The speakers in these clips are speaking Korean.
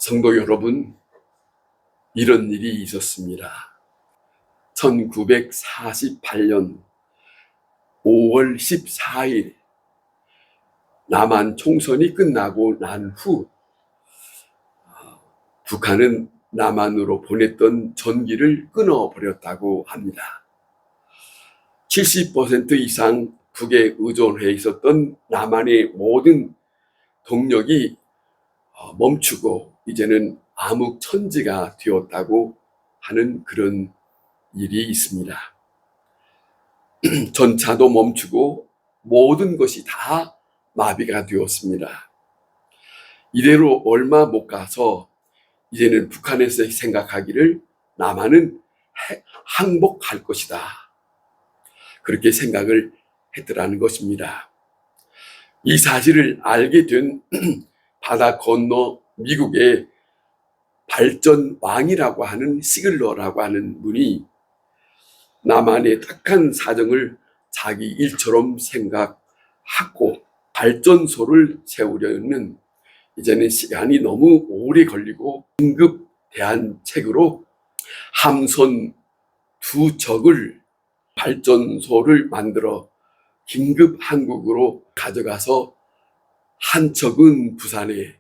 성도 여러분, 이런 일이 있었습니다. 1948년 5월 14일 남한 총선이 끝나고 난 후 북한은 남한으로 보냈던 전기를 끊어버렸다고 합니다. 70% 이상 북에 의존해 있었던 남한의 모든 동력이 멈추고 이제는 암흑천지가 되었다고 하는 그런 일이 있습니다. 전차도 멈추고 모든 것이 다 마비가 되었습니다. 이대로 얼마 못 가서 이제는 북한에서 생각하기를 남한은 항복할 것이다. 그렇게 생각을 했더라는 것입니다. 이 사실을 알게 된 바다 건너 미국의 발전왕이라고 하는 시글러라고 하는 분이 남한의 딱한 사정을 자기 일처럼 생각하고 발전소를 세우려는 이제는 시간이 너무 오래 걸리고 긴급 대안책으로 함선 2척을 발전소를 만들어 긴급 한국으로 가져가서 한 척은 부산에,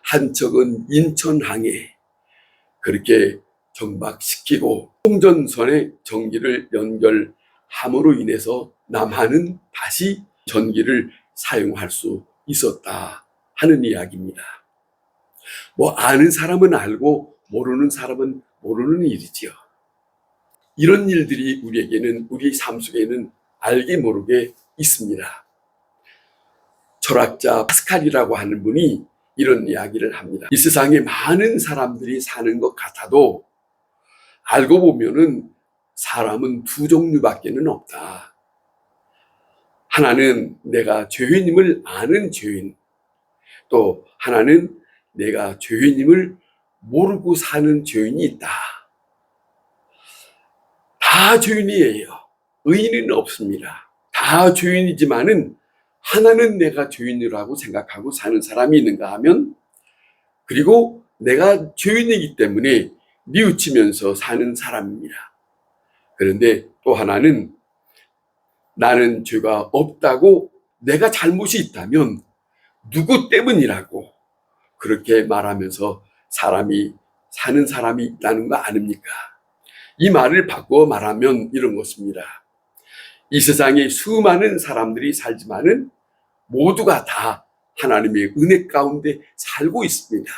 한 척은 인천항에 그렇게 정박시키고 송전선에 전기를 연결함으로 인해서 남한은 다시 전기를 사용할 수 있었다 하는 이야기입니다. 아는 사람은 알고 모르는 사람은 모르는 일이지요. 이런 일들이 우리에게는, 우리 삶 속에는 알게 모르게 있습니다. 철학자 파스칼이라고 하는 분이 이런 이야기를 합니다. 이 세상에 많은 사람들이 사는 것 같아도 알고 보면은 사람은 두 종류밖에는 없다. 하나는 내가 죄인임을 아는 죄인, 또 하나는 내가 죄인임을 모르고 사는 죄인이 있다. 다 죄인이에요. 의인은 없습니다. 다 죄인이지만은 하나는 내가 죄인이라고 생각하고 사는 사람이 있는가 하면, 그리고 내가 죄인이기 때문에 뉘우치면서 사는 사람입니다. 그런데 또 하나는 나는 죄가 없다고, 내가 잘못이 있다면 누구 때문이라고 그렇게 말하면서 사는 사람이 있다는 거 아닙니까? 이 말을 바꿔 말하면 이런 것입니다. 이 세상에 수많은 사람들이 살지만은 모두가 다 하나님의 은혜 가운데 살고 있습니다.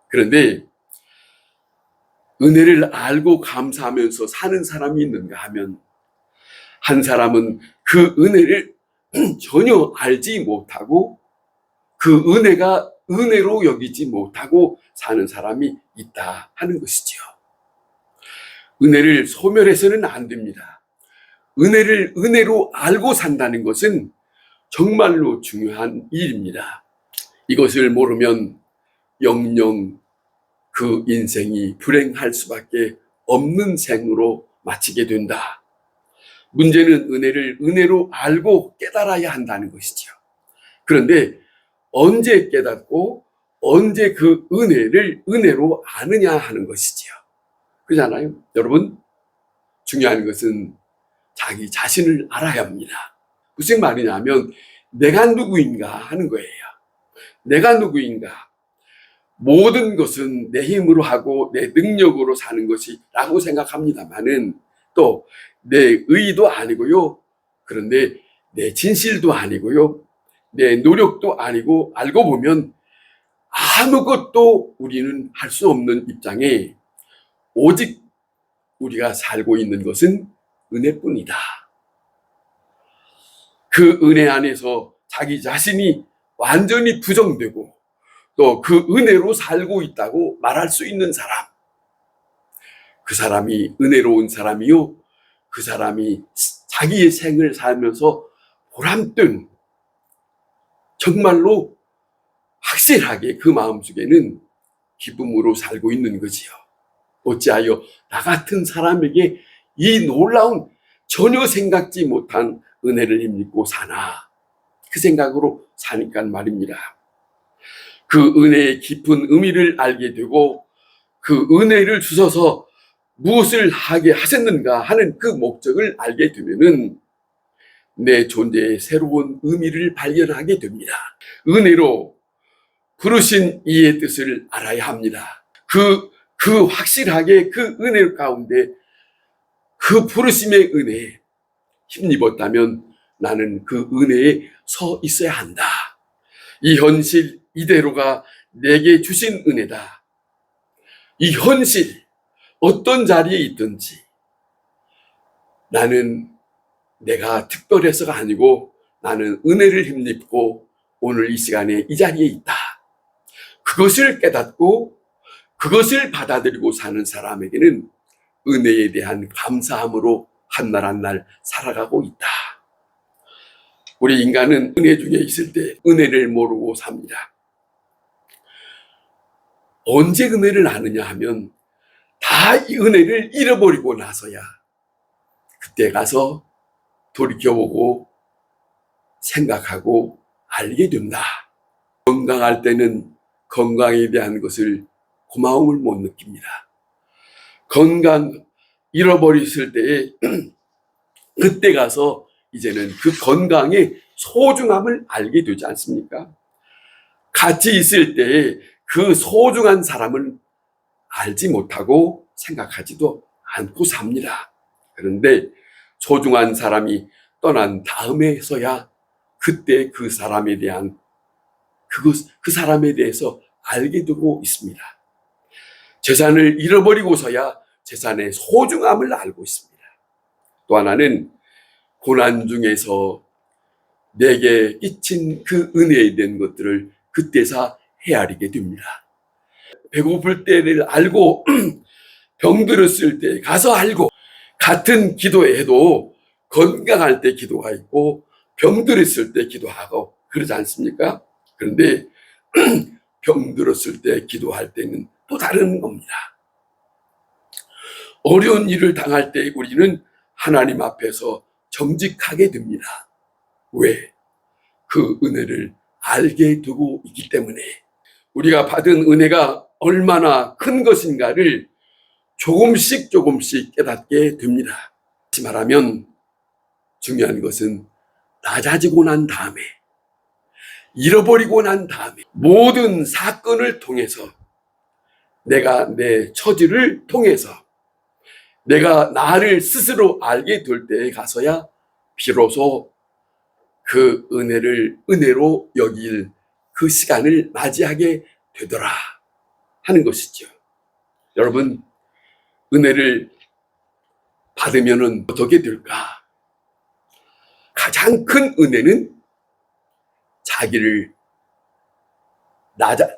그런데 은혜를 알고 감사하면서 사는 사람이 있는가 하면, 한 사람은 그 은혜를 전혀 알지 못하고 그 은혜가 은혜로 여기지 못하고 사는 사람이 있다 하는 것이지요. 은혜를 소멸해서는 안 됩니다. 은혜를 은혜로 알고 산다는 것은 정말로 중요한 일입니다. 이것을 모르면 영영 그 인생이 불행할 수밖에 없는 생으로 마치게 된다. 문제는 은혜를 은혜로 알고 깨달아야 한다는 것이죠. 그런데 언제 깨닫고 언제 그 은혜를 은혜로 아느냐 하는 것이지요. 그렇잖아요. 여러분, 중요한 것은 자기 자신을 알아야 합니다. 무슨 말이냐면 내가 누구인가 하는 거예요. 내가 누구인가. 모든 것은 내 힘으로 하고 내 능력으로 사는 것이라고 생각합니다만은, 또 내 의도 아니고요. 그런데 내 진실도 아니고요. 내 노력도 아니고, 알고 보면 아무것도 우리는 할 수 없는 입장에 오직 우리가 살고 있는 것은 은혜뿐이다. 그 은혜 안에서 자기 자신이 완전히 부정되고 또 그 은혜로 살고 있다고 말할 수 있는 사람, 그 사람이 은혜로운 사람이요, 그 사람이 자기의 생을 살면서 보람된, 정말로 확실하게 그 마음속에는 기쁨으로 살고 있는 거지요. 어찌하여 나 같은 사람에게 이 놀라운 전혀 생각지 못한 은혜를 힘입고 사나, 그 생각으로 사니까 말입니다. 그 은혜의 깊은 의미를 알게 되고 그 은혜를 주셔서 무엇을 하게 하셨는가 하는 그 목적을 알게 되면은 내 존재의 새로운 의미를 발견하게 됩니다. 은혜로 부르신 이의 뜻을 알아야 합니다. 그 확실하게 그 은혜 가운데 그 부르심의 은혜에 힘입었다면 나는 그 은혜에 서 있어야 한다. 이 현실 이대로가 내게 주신 은혜다. 이 현실 어떤 자리에 있든지 나는 내가 특별해서가 아니고 나는 은혜를 힘입고 오늘 이 시간에 이 자리에 있다. 그것을 깨닫고 그것을 받아들이고 사는 사람에게는 은혜에 대한 감사함으로 한 날 한 날 살아가고 있다. 우리 인간은 은혜 중에 있을 때 은혜를 모르고 삽니다. 언제 은혜를 아느냐 하면 다 이 은혜를 잃어버리고 나서야 그때 가서 돌이켜보고 생각하고 알게 된다. 건강할 때는 건강에 대한 것을 고마움을 못 느낍니다. 건강 잃어버렸을 때에 그때 가서 이제는 그 건강의 소중함을 알게 되지 않습니까? 같이 있을 때에 그 소중한 사람을 알지 못하고 생각하지도 않고 삽니다. 그런데 소중한 사람이 떠난 다음에서야 그때 그 사람에 대한 그 사람에 대해서 알게 되고 있습니다. 재산을 잃어버리고서야 재산의 소중함을 알고 있습니다. 또 하나는 고난 중에서 내게 끼친 그 은혜에 대한 것들을 그때서 헤아리게 됩니다. 배고플 때를 알고 병들었을 때 가서 알고 같은 기도해도 건강할 때 기도가 있고 병들었을 때 기도하고 그러지 않습니까? 그런데 병들었을 때 기도할 때는 또 다른 겁니다. 어려운 일을 당할 때 우리는 하나님 앞에서 정직하게 됩니다. 왜? 그 은혜를 알게 되고 있기 때문에 우리가 받은 은혜가 얼마나 큰 것인가를 조금씩 깨닫게 됩니다. 다시 말하면 중요한 것은 낮아지고 난 다음에 잃어버리고 난 다음에 모든 사건을 통해서 내가 내 처지를 통해서 내가 나를 스스로 알게 될 때에 가서야 비로소 그 은혜를 은혜로 여길 그 시간을 맞이하게 되더라 하는 것이죠. 여러분, 은혜를 받으면은 어떻게 될까? 가장 큰 은혜는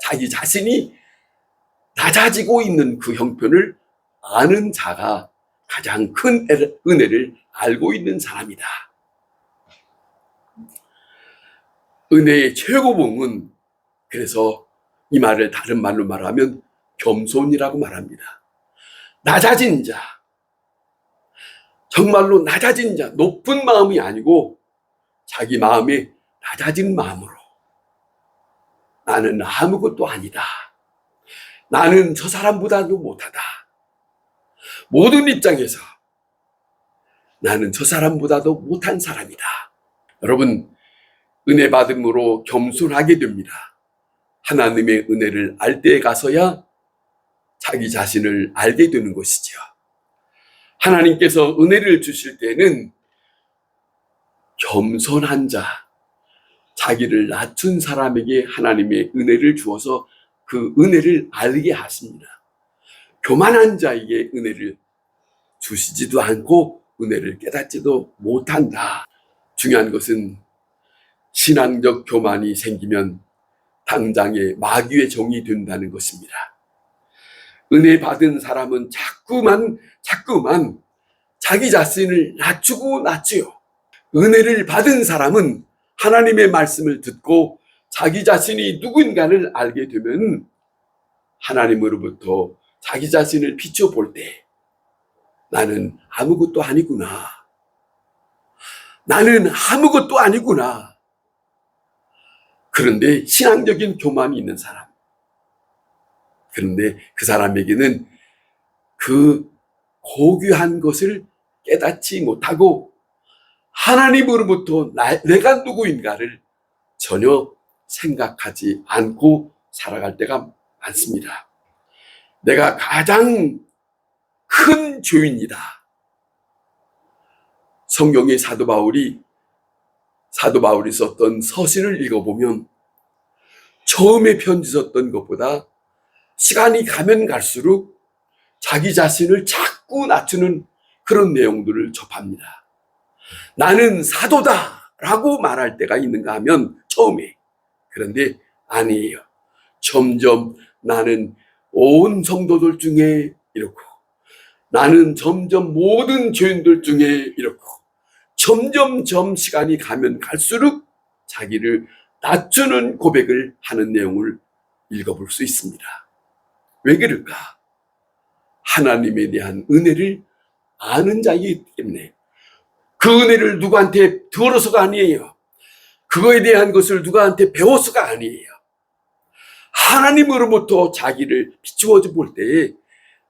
자기 자신이 낮아지고 있는 그 형편을 아는 자가 가장 큰 은혜를 알고 있는 사람이다. 은혜의 최고봉은 그래서 이 말을 다른 말로 말하면 겸손이라고 말합니다. 낮아진 자, 정말로 낮아진 자, 높은 마음이 아니고 자기 마음이 낮아진 마음으로 나는 아무것도 아니다. 나는 저 사람보다도 못하다. 모든 입장에서 나는 저 사람보다도 못한 사람이다. 여러분, 은혜 받음으로 겸손하게 됩니다. 하나님의 은혜를 알 때에 가서야 자기 자신을 알게 되는 것이죠. 하나님께서 은혜를 주실 때는 겸손한 자, 자기를 낮춘 사람에게 하나님의 은혜를 주어서 그 은혜를 알게 하십니다. 교만한 자에게 은혜를 주시지도 않고 은혜를 깨닫지도 못한다. 중요한 것은 신앙적 교만이 생기면 당장의 마귀의 종이 된다는 것입니다. 은혜 받은 사람은 자꾸만 자기 자신을 낮추요. 은혜를 받은 사람은 하나님의 말씀을 듣고 자기 자신이 누군가를 알게 되면 하나님으로부터 자기 자신을 비춰볼 때 나는 아무것도 아니구나. 나는 아무것도 아니구나. 그런데 신앙적인 교만이 있는 사람. 그런데 그 사람에게는 그 고귀한 것을 깨닫지 못하고 하나님으로부터 내가 누구인가를 전혀 생각하지 않고 살아갈 때가 많습니다. 내가 가장 큰 죄인이다. 성경의 사도 바울이 썼던 서신을 읽어보면 처음에 편지 썼던 것보다 시간이 가면 갈수록 자기 자신을 자꾸 낮추는 그런 내용들을 접합니다. 나는 사도다 라고 말할 때가 있는가 하면 처음에. 그런데 아니에요. 점점 나는 온 성도들 중에 이렇고, 나는 점점 모든 죄인들 중에 이렇고, 점점점 시간이 가면 갈수록 자기를 낮추는 고백을 하는 내용을 읽어볼 수 있습니다. 왜 그럴까? 하나님에 대한 은혜를 아는 자이기 때문에. 그 은혜를 누구한테 들어서가 아니에요. 그거에 대한 것을 누구한테 배워서가 아니에요. 하나님으로부터 자기를 비추어 볼 때에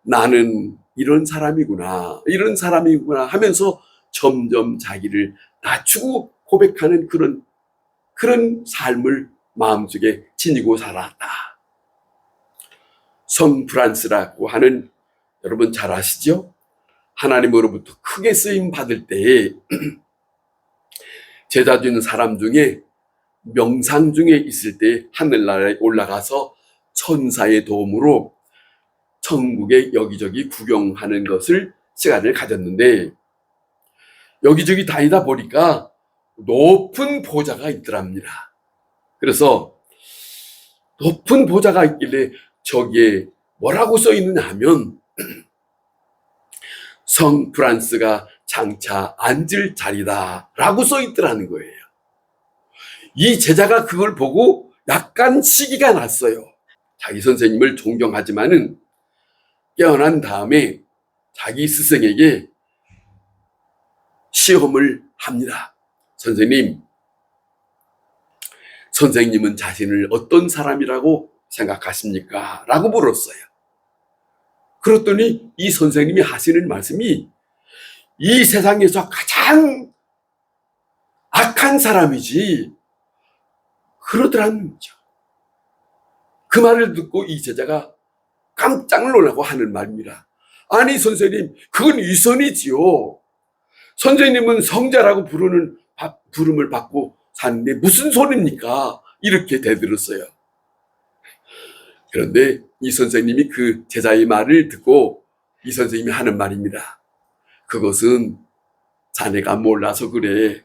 나는 이런 사람이구나, 이런 사람이구나 하면서 점점 자기를 낮추고 고백하는 그런 삶을 마음속에 지니고 살았다. 성 프란스라고 하는, 여러분 잘 아시죠? 하나님으로부터 크게 쓰임 받을 때에 제자 준 사람 중에 명상 중에 있을 때 하늘나라에 올라가서 천사의 도움으로 천국에 여기저기 구경하는 것을 시간을 가졌는데, 여기저기 다니다 보니까 높은 보좌가 있더랍니다. 그래서 높은 보좌가 있길래 저기에 뭐라고 써 있느냐 하면 성 프란스가 장차 앉을 자리다 라고 써 있더라는 거예요. 이 제자가 그걸 보고 약간 시기가 났어요. 자기 선생님을 존경하지만은 깨어난 다음에 자기 스승에게 시험을 합니다. 선생님은 자신을 어떤 사람이라고 생각하십니까? 라고 물었어요. 그랬더니 이 선생님이 하시는 말씀이 이 세상에서 가장 악한 사람이지 그러더라는 거죠. 그 말을 듣고 이 제자가 깜짝 놀라고 하는 말입니다. 아니 선생님, 그건 위선이지요. 선생님은 성자라고 부름을 받고 사는데 무슨 소리입니까? 이렇게 대들었어요. 그런데 이 선생님이 그 제자의 말을 듣고 이 선생님이 하는 말입니다. 그것은 자네가 몰라서 그래.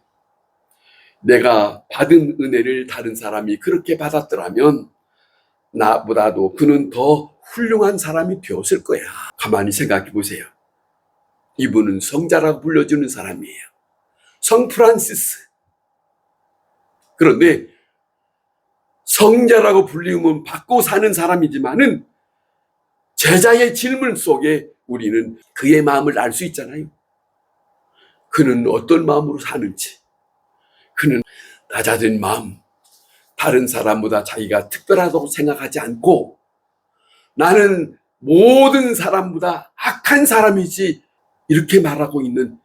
내가 받은 은혜를 다른 사람이 그렇게 받았더라면 나보다도 그는 더 훌륭한 사람이 되었을 거야. 가만히 생각해 보세요. 이분은 성자라고 불려주는 사람이에요. 성 프란시스. 그런데 성자라고 불리면 받고 사는 사람이지만은 제자의 질문 속에 우리는 그의 마음을 알 수 있잖아요. 그는 어떤 마음으로 사는지. 그는 낮아진 마음, 다른 사람보다 자기가 특별하다고 생각하지 않고 나는 모든 사람보다 악한 사람이지 이렇게 말하고 있는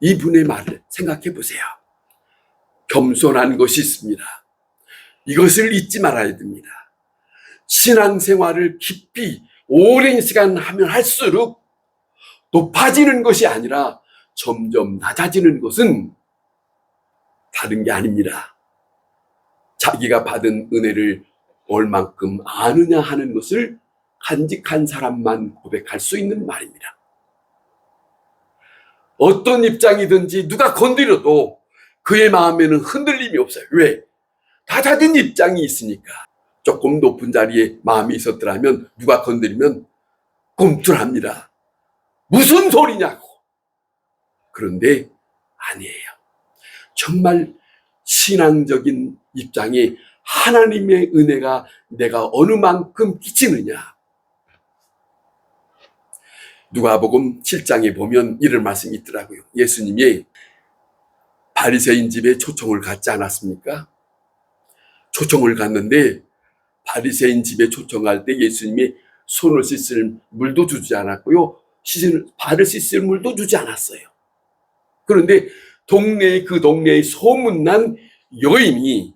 이분의 말을 생각해 보세요. 겸손한 것이 있습니다. 이것을 잊지 말아야 됩니다. 신앙생활을 깊이 오랜 시간 하면 할수록 높아지는 것이 아니라 점점 낮아지는 것은 다른 게 아닙니다. 자기가 받은 은혜를 얼만큼 아느냐 하는 것을 간직한 사람만 고백할 수 있는 말입니다. 어떤 입장이든지 누가 건드려도 그의 마음에는 흔들림이 없어요. 왜? 낮아진 입장이 있으니까. 조금 높은 자리에 마음이 있었더라면 누가 건드리면 꿈틀합니다. 무슨 소리냐고. 그런데 아니에요. 정말 신앙적인 입장에 하나님의 은혜가 내가 어느 만큼 끼치느냐. 누가복음 7장에 보면 이런 말씀이 있더라고요. 예수님이 바리새인 집에 초청을 갖지 않았습니까? 초청을 갔는데 바리새인 집에 초청할 때 예수님이 손을 씻을 물도 주지 않았고요. 발을 씻을 물도 주지 않았어요. 그런데 그 동네의 소문난 여인이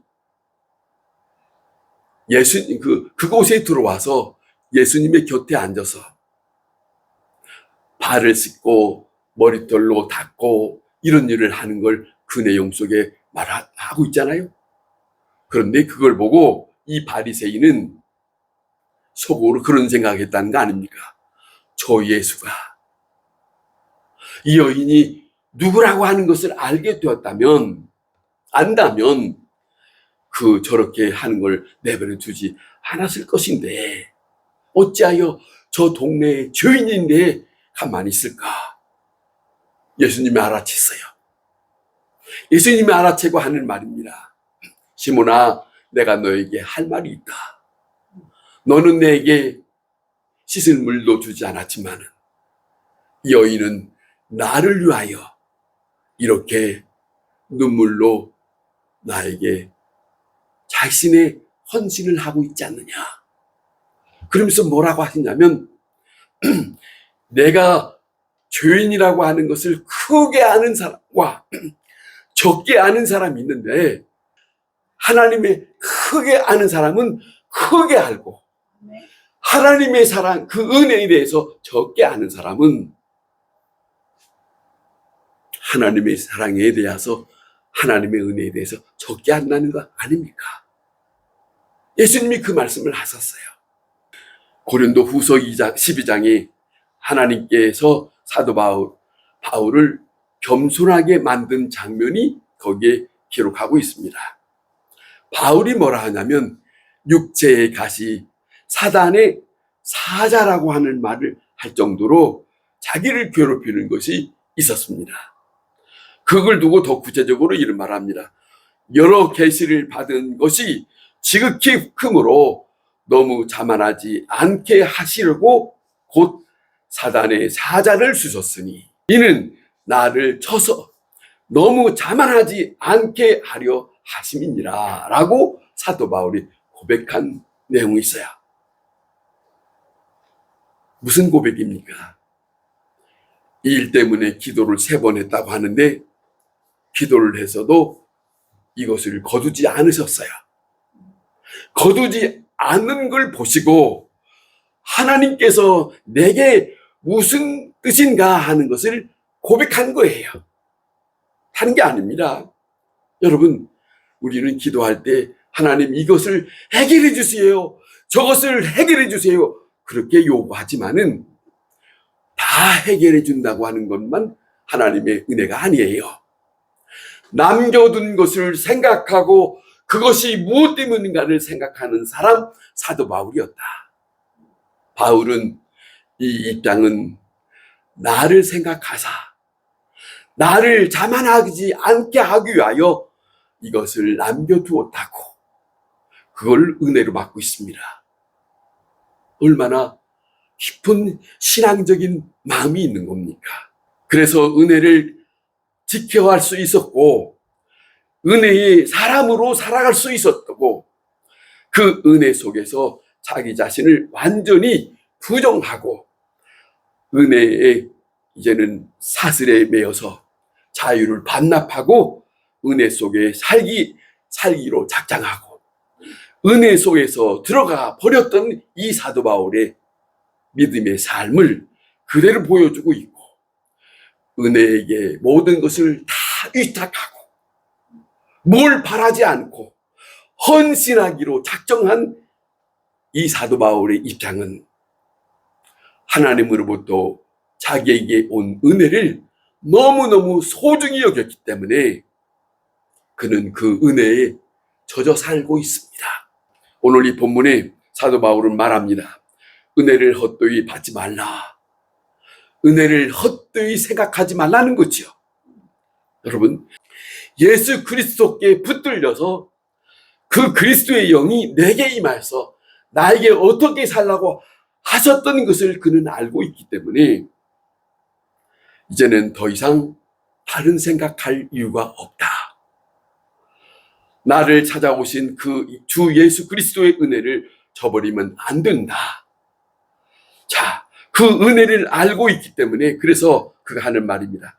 그곳에 들어와서 예수님의 곁에 앉아서 발을 씻고 머리털로 닦고 이런 일을 하는 걸 그 내용 속에 말하고 있잖아요. 그런데 그걸 보고 이 바리새인은 속으로 그런 생각했다는 거 아닙니까? 저 예수가 이 여인이 누구라고 하는 것을 안다면 저렇게 하는 걸 내버려 두지 않았을 것인데 어찌하여 저 동네의 죄인인데 가만히 있을까? 예수님이 알아챘어요. 예수님이 알아채고 하는 말입니다. 시몬아, 내가 너에게 할 말이 있다. 너는 내게 씻을 물도 주지 않았지만 이 여인은 나를 위하여 이렇게 눈물로 나에게 자신의 헌신을 하고 있지 않느냐. 그러면서 뭐라고 하시냐면 내가 죄인이라고 하는 것을 크게 아는 사람과 적게 아는 사람이 있는데 하나님의 크게 아는 사람은 크게 알고 하나님의 사랑, 그 은혜에 대해서 적게 아는 사람은 하나님의 사랑에 대해서 하나님의 은혜에 대해서 적게 안다는 거 아닙니까? 예수님이 그 말씀을 하셨어요. 고린도 후서 12장에 하나님께서 사도 바울을 겸손하게 만든 장면이 거기에 기록하고 있습니다. 바울이 뭐라 하냐면 육체의 가시, 사단의 사자라고 하는 말을 할 정도로 자기를 괴롭히는 것이 있었습니다. 그걸 두고 더 구체적으로 이런 말합니다. 여러 계시를 받은 것이 지극히 크므로 너무 자만하지 않게 하시려고 곧 사단의 사자를 주셨으니 이는 나를 쳐서 너무 자만하지 않게 하려 하심이니라 라고 사도 바울이 고백한 내용이 있어요. 무슨 고백입니까? 이 일 때문에 기도를 3번 했다고 하는데 기도를 해서도 이것을 거두지 않으셨어요. 거두지 않는 걸 보시고 하나님께서 내게 무슨 뜻인가 하는 것을 고백한 거예요. 하는 게 아닙니다. 여러분, 우리는 기도할 때 하나님 이것을 해결해 주세요. 저것을 해결해 주세요. 그렇게 요구하지만은 다 해결해 준다고 하는 것만 하나님의 은혜가 아니에요. 남겨둔 것을 생각하고 그것이 무엇 때문인가를 생각하는 사람, 사도 바울이었다. 바울은 이 입장은 나를 생각하사 나를 자만하지 않게 하기 위하여 이것을 남겨두었다고 그걸 은혜로 받고 있습니다. 얼마나 깊은 신앙적인 마음이 있는 겁니까? 그래서 은혜를 지켜갈 수 있었고 은혜의 사람으로 살아갈 수 있었고 그 은혜 속에서 자기 자신을 완전히 부정하고 은혜에 이제는 사슬에 매여서 자유를 반납하고 은혜 속에 살기로 작정하고 은혜 속에서 들어가 버렸던 이 사도 바울의 믿음의 삶을 그대로 보여주고 있고 은혜에게 모든 것을 다 위탁하고 뭘 바라지 않고 헌신하기로 작정한 이 사도 바울의 입장은 하나님으로부터 자기에게 온 은혜를 너무너무 소중히 여겼기 때문에 그는 그 은혜에 젖어 살고 있습니다. 오늘 이 본문에 사도 바울은 말합니다. 은혜를 헛되이 받지 말라. 은혜를 헛되이 생각하지 말라는 거죠. 여러분, 예수 그리스도께 붙들려서 그 그리스도의 영이 내게 임하여서 나에게 어떻게 살라고 하셨던 것을 그는 알고 있기 때문에 이제는 더 이상 다른 생각할 이유가 없다. 나를 찾아오신 그 주 예수 그리스도의 은혜를 저버리면 안 된다. 자, 그 은혜를 알고 있기 때문에 그래서 그가 하는 말입니다.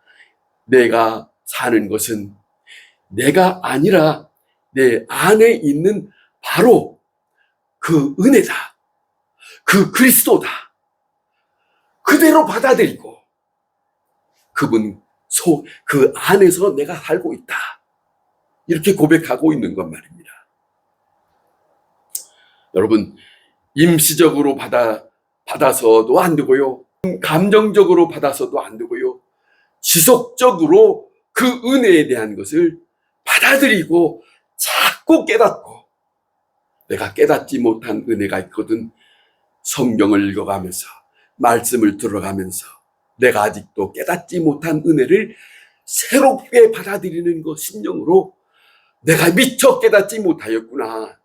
내가 사는 것은 내가 아니라 내 안에 있는 바로 그 은혜다. 그 그리스도다. 그대로 받아들이고 그 안에서 내가 살고 있다. 이렇게 고백하고 있는 것 말입니다. 여러분, 임시적으로 받아서도 안 되고요. 감정적으로 받아서도 안 되고요. 지속적으로 그 은혜에 대한 것을 받아들이고 자꾸 깨닫고, 내가 깨닫지 못한 은혜가 있거든. 성경을 읽어가면서 말씀을 들어가면서 내가 아직도 깨닫지 못한 은혜를 새롭게 받아들이는 것 심령으로 내가 미처 깨닫지 못하였구나.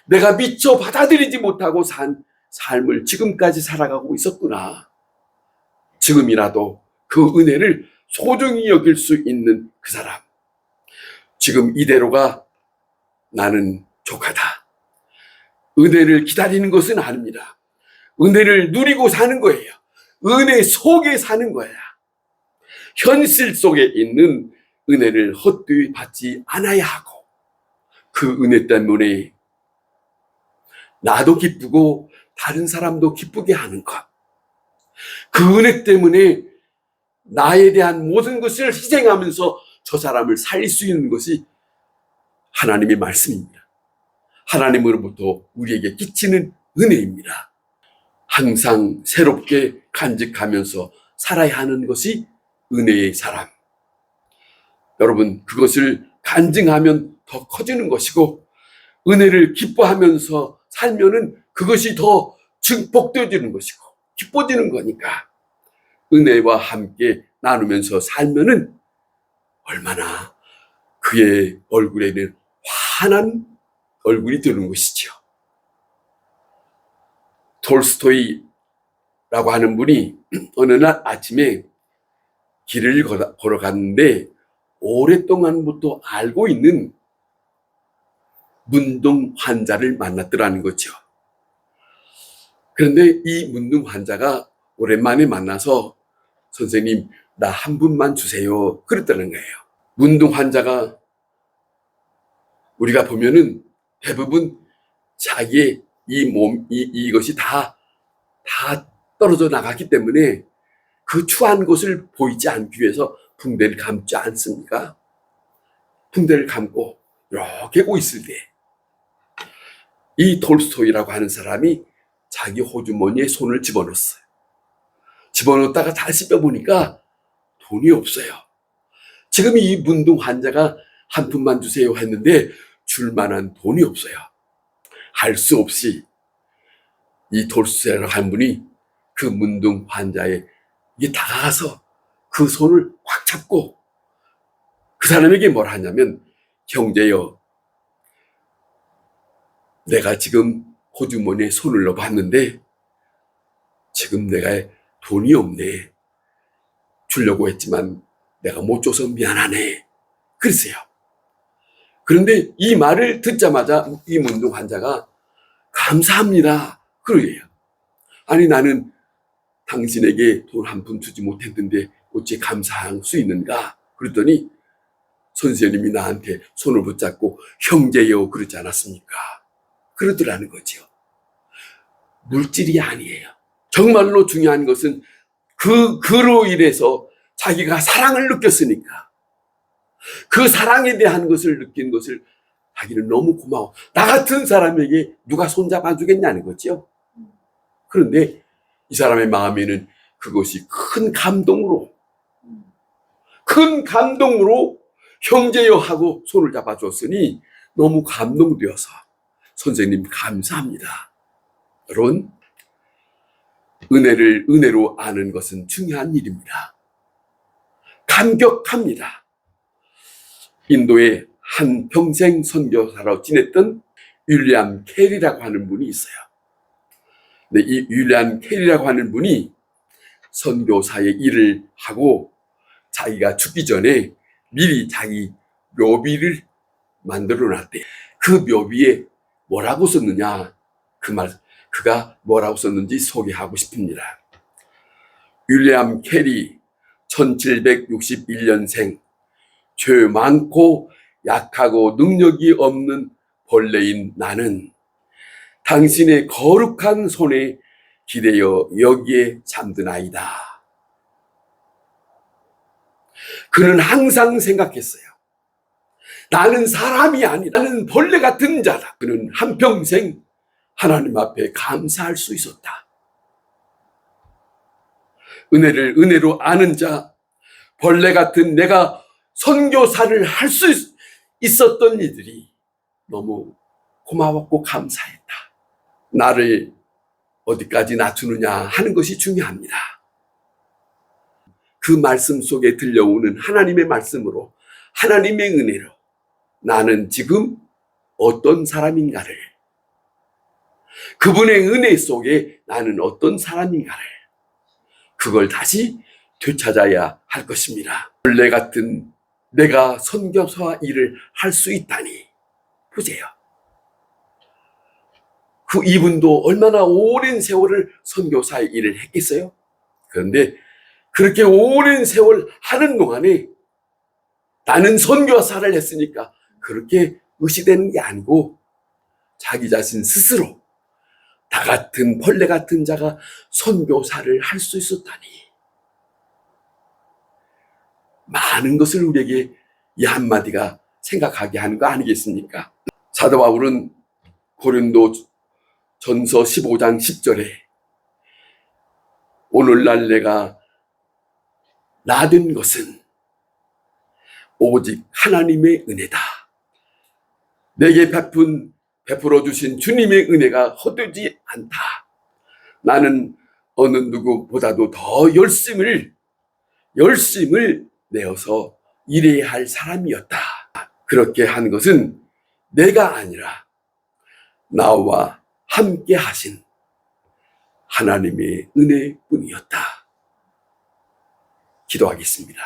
내가 미처 받아들이지 못하고 산 삶을 지금까지 살아가고 있었구나. 지금이라도 그 은혜를 소중히 여길 수 있는 그 사람. 지금 이대로가 나는 족하다. 은혜를 기다리는 것은 아닙니다. 은혜를 누리고 사는 거예요. 은혜 속에 사는 거야. 현실 속에 있는 은혜를 헛되이 받지 않아야 하고, 그 은혜 때문에 나도 기쁘고 다른 사람도 기쁘게 하는 것. 그 은혜 때문에 나에 대한 모든 것을 희생하면서 저 사람을 살릴 수 있는 것이 하나님의 말씀입니다. 하나님으로부터 우리에게 끼치는 은혜입니다. 항상 새롭게 간직하면서 살아야 하는 것이 은혜의 사람. 여러분, 그것을 간증하면 더 커지는 것이고, 은혜를 기뻐하면서 살면은 그것이 더 증폭되어지는 것이고 기뻐지는 거니까, 은혜와 함께 나누면서 살면은 얼마나 그의 얼굴에는 환한 얼굴이 드는 것이죠. 톨스토이라고 하는 분이 어느 날 아침에 길을 걸어갔는데 오랫동안부터 알고 있는 문둥 환자를 만났더라는 거죠. 그런데 이 문둥 환자가 오랜만에 만나서 선생님, 나 한 분만 주세요. 그랬다는 거예요. 문둥 환자가 우리가 보면은 대부분 자기의 이것이 다 떨어져 나갔기 때문에 그 추한 것을 보이지 않기 위해서 붕대를 감지 않습니까? 붕대를 감고 이렇게 고 있을 때 이 톨스토이라고 하는 사람이 자기 호주머니에 손을 집어넣었어요. 집어넣었다가 다시 빼보니까 돈이 없어요. 지금 이 문둥 환자가 한 푼만 주세요 했는데 줄 만한 돈이 없어요. 할 수 없이 이 톨스토이라고 한 분이 그 문둥 환자에게 다가가서 그 손을 확 잡고 그 사람에게 뭘 하냐면, 형제여, 내가 지금 호주머니에 손을 넣어봤는데 지금 내가 돈이 없네. 주려고 했지만 내가 못 줘서 미안하네. 그랬어요. 그런데 이 말을 듣자마자 이 문둥 환자가 감사합니다. 그러게요. 아니, 나는 당신에게 돈 한 푼 주지 못했는데 어찌 감사할 수 있는가? 그랬더니 선생님이 나한테 손을 붙잡고 형제여 그러지 않았습니까? 그러더라는 거죠. 물질이 아니에요. 정말로 중요한 것은 그로 인해서 자기가 사랑을 느꼈으니까 그 사랑에 대한 것을 느낀 것을 자기는 너무 고마워. 나 같은 사람에게 누가 손잡아 주겠냐는 거죠. 그런데 이 사람의 마음에는 그것이 큰 감동으로 형제여 하고 손을 잡아줬으니 너무 감동되어서 선생님 감사합니다. 여러분, 은혜로 아는 것은 중요한 일입니다. 감격합니다. 인도의 한 평생 선교사로 지냈던 윌리엄 캐리라고 하는 분이 있어요. 근데 이 윌리엄 캐리라고 하는 분이 선교사의 일을 하고 자기가 죽기 전에 미리 자기 만들어 놨대. 그 묘비에 뭐라고 썼느냐, 그가 뭐라고 썼는지 소개하고 싶습니다. 윌리엄 캐리, 1761년생, 죄 많고 약하고 능력이 없는 벌레인 나는 당신의 거룩한 손에 기대어 여기에 잠드나이다. 그는 항상 생각했어요. 나는 사람이 아니라 나는 벌레 같은 자다. 그는 한평생 하나님 앞에 감사할 수 있었다. 은혜를 은혜로 아는 자, 벌레 같은 내가 선교사를 할 수 있었던 이들이 너무 고마웠고 감사했다. 나를 어디까지 낮추느냐 하는 것이 중요합니다. 그 말씀 속에 들려오는 하나님의 말씀으로, 하나님의 은혜로 나는 지금 어떤 사람인가를, 그분의 은혜 속에 나는 어떤 사람인가를, 그걸 다시 되찾아야 할 것입니다. 벌레 같은 내가 선교사 일을 할 수 있다니. 보세요. 이분도 얼마나 오랜 세월을 선교사의 일을 했겠어요? 그런데 그렇게 오랜 세월 하는 동안에 나는 선교사를 했으니까 그렇게 의식되는 게 아니고 자기 자신 스스로 나 같은 벌레 같은 자가 선교사를 할 수 있었다니. 많은 것을 우리에게 이 한마디가 생각하게 하는 거 아니겠습니까? 사도 바울은 고린도 전서 15장 10절에 오늘날 내가 나된 것은 오직 하나님의 은혜다. 내게 베풀어 주신 주님의 은혜가 헛되지 않다. 나는 어느 누구보다도 더 열심을 내어서 일해야 할 사람이었다. 그렇게 한 것은 내가 아니라 나와 함께 하신 하나님의 은혜뿐이었다. 기도하겠습니다.